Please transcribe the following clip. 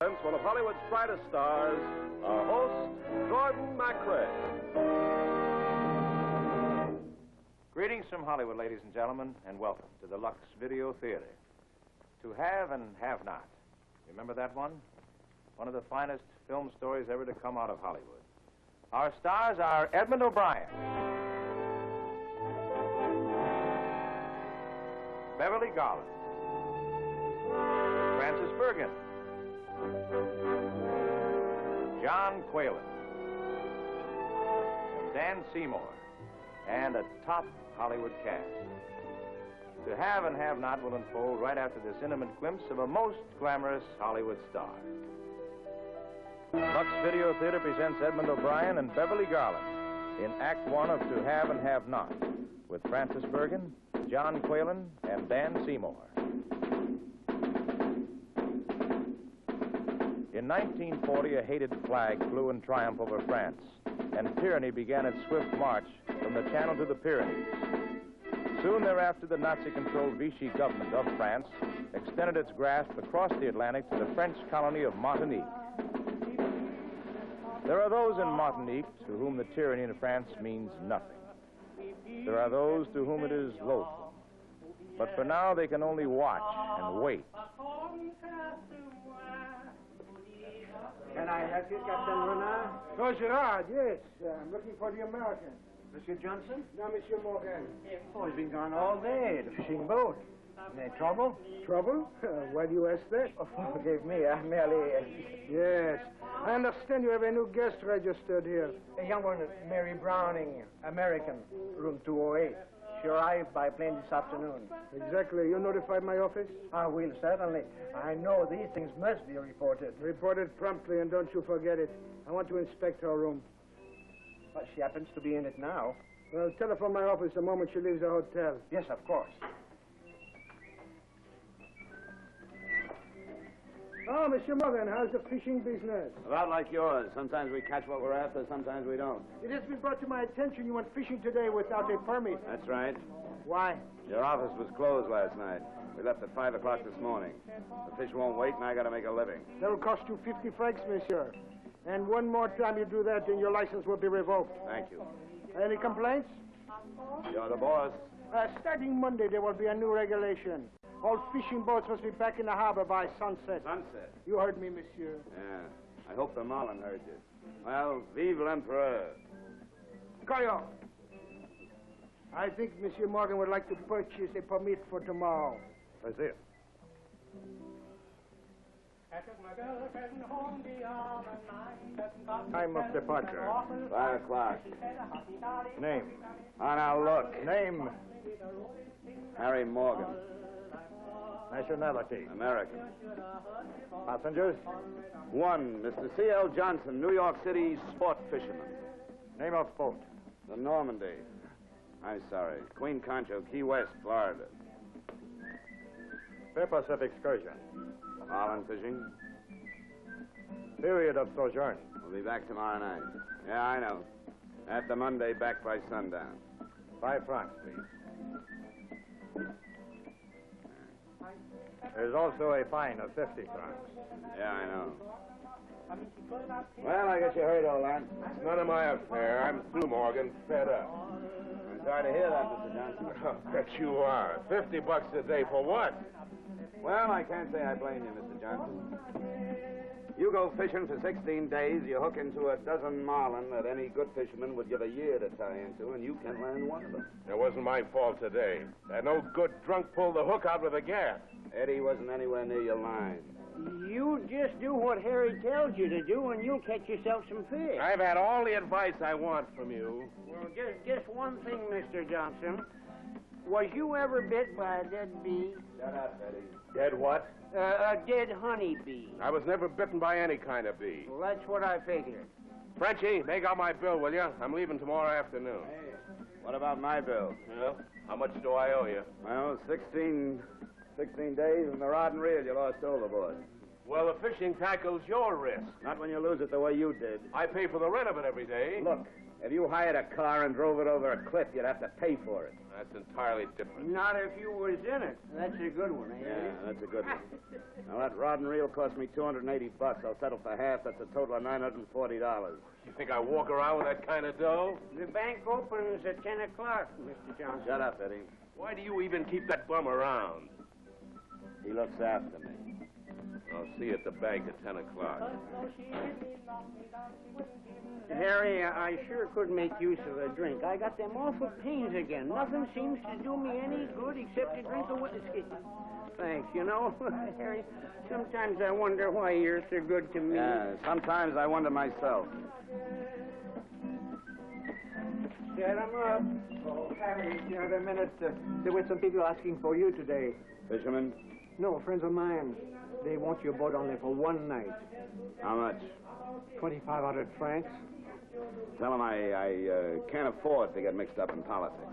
One of Hollywood's brightest stars, our host, Gordon MacRae. Greetings from Hollywood, ladies and gentlemen, and welcome to the Lux Video Theatre. To Have and Have Not. Remember that one? One of the finest film stories ever to come out of Hollywood. Our stars are Edmond O'Brien, Beverly Garland, Francis Bergen, John Qualen, and Dan Seymour, and a top Hollywood cast. To Have and Have Not will unfold right after this intimate glimpse of a most glamorous Hollywood star. Lux Video Theatre presents Edmond O'Brien and Beverly Garland in Act One of To Have and Have Not, with Francis Bergen, John Qualen, and Dan Seymour. In 1940, a hated flag flew in triumph over France, and tyranny began its swift march from the Channel to the Pyrenees. Soon thereafter, the Nazi-controlled Vichy government of France extended its grasp across the Atlantic to the French colony of Martinique. There are those in Martinique to whom the tyranny in France means nothing. There are those to whom it is loathsome. But for now, they can only watch and wait. Can I help you, Captain Renard? Oh, Gerard, yes. I'm looking for the American. Monsieur Johnson? No, Monsieur Morgan. Oh, he's been gone all day. The fishing boat. Any trouble? Trouble? Why do you ask that? Oh, forgive me. I merely... Yes. I understand you have a new guest registered here. A young one, Mary Browning, American, room 208. She arrived by plane this afternoon. Exactly. You notified my office? I will, certainly. I know these things must be reported. Report it promptly, and don't you forget it. I want to inspect her room. But she happens to be in it now. Well, telephone my office the moment she leaves the hotel. Yes, of course. Oh, Monsieur Morgan, how's the fishing business? About like yours. Sometimes we catch what we're after, sometimes we don't. It has been brought to my attention you went fishing today without a permit. That's right. Why? Your office was closed last night. We left at 5 o'clock this morning. The fish won't wait, and I gotta make a living. That'll cost you 50 francs, monsieur. And one more time you do that, then your license will be revoked. Thank you. Any complaints? You're the boss. Starting Monday, there will be a new regulation. All fishing boats must be back in the harbor by sunset. Sunset? You heard me, monsieur. Yeah. I hope the Marlin heard you. Well, vive l'empereur. Coyo! I think Monsieur Morgan would like to purchase a permit for tomorrow. What's this? Time of departure. 5 o'clock. Name. On our look. Name. Harry Morgan. Nationality. American. Passengers. 1, Mr. C.L. Johnson, New York City sport fisherman. Name of boat. The Normandy. I'm sorry. Queen Concho, Key West, Florida. Purpose of excursion. Marlin fishing. Period of sojourn. We'll be back tomorrow night. Yeah, I know. After Monday, back by sundown. 5 francs, please. There's also a fine of 50 francs. Yeah, I know. Well, I guess you heard all that. It's none of my affair. I'm through, Morgan. Fed up. I'm sorry to hear that, Mr. Johnson. I bet you are. $50 a day for what? Well, I can't say I blame you, Mr. Johnson. You go fishing for 16 days, you hook into a dozen marlin that any good fisherman would give a year to tie into, and you can land one of them. It wasn't my fault today. That no good drunk pulled the hook out with a gaff. Eddie wasn't anywhere near your line. You just do what Harry tells you to do, and you'll catch yourself some fish. I've had all the advice I want from you. Well, just one thing, Mr. Johnson. Was you ever bit by a dead bee? Shut up, Eddie. Dead what? A dead honey bee. I was never bitten by any kind of bee. Well, that's what I figured. Frenchie, make out my bill, will you? I'm leaving tomorrow afternoon. Hey, what about my bill? Well, how much do I owe you? Well, 16 days and the rod and reel you lost overboard. Well, the fishing tackle's your risk. Not when you lose it the way you did. I pay for the rent of it every day. Look, If you hired a car and drove it over a cliff, you'd have to pay for it. That's entirely different. Not if you was in it. That's a good one, eh? Yeah, that's a good one. Now, that rod and reel cost me $280. I'll settle for half. That's a total of $940. You think I walk around with that kind of dough? The bank opens at 10 o'clock, Mr. Johnson. Shut up, Eddie. Why do you even keep that bum around? He looks after me. I'll see you at the bank at 10 o'clock. Harry, I sure could make use of a drink. I got them awful pains again. Nothing seems to do me any good except to drink a whiskey. Thanks. You know, Harry, sometimes I wonder why you're so good to me. Yeah, sometimes I wonder myself. Set 'em up. Oh, Harry, you have a minute. There were some people asking for you today. Fisherman, No, friends of mine. They want your boat only for one night. how much? 2,500 francs. Tell him I can't afford to get mixed up in politics.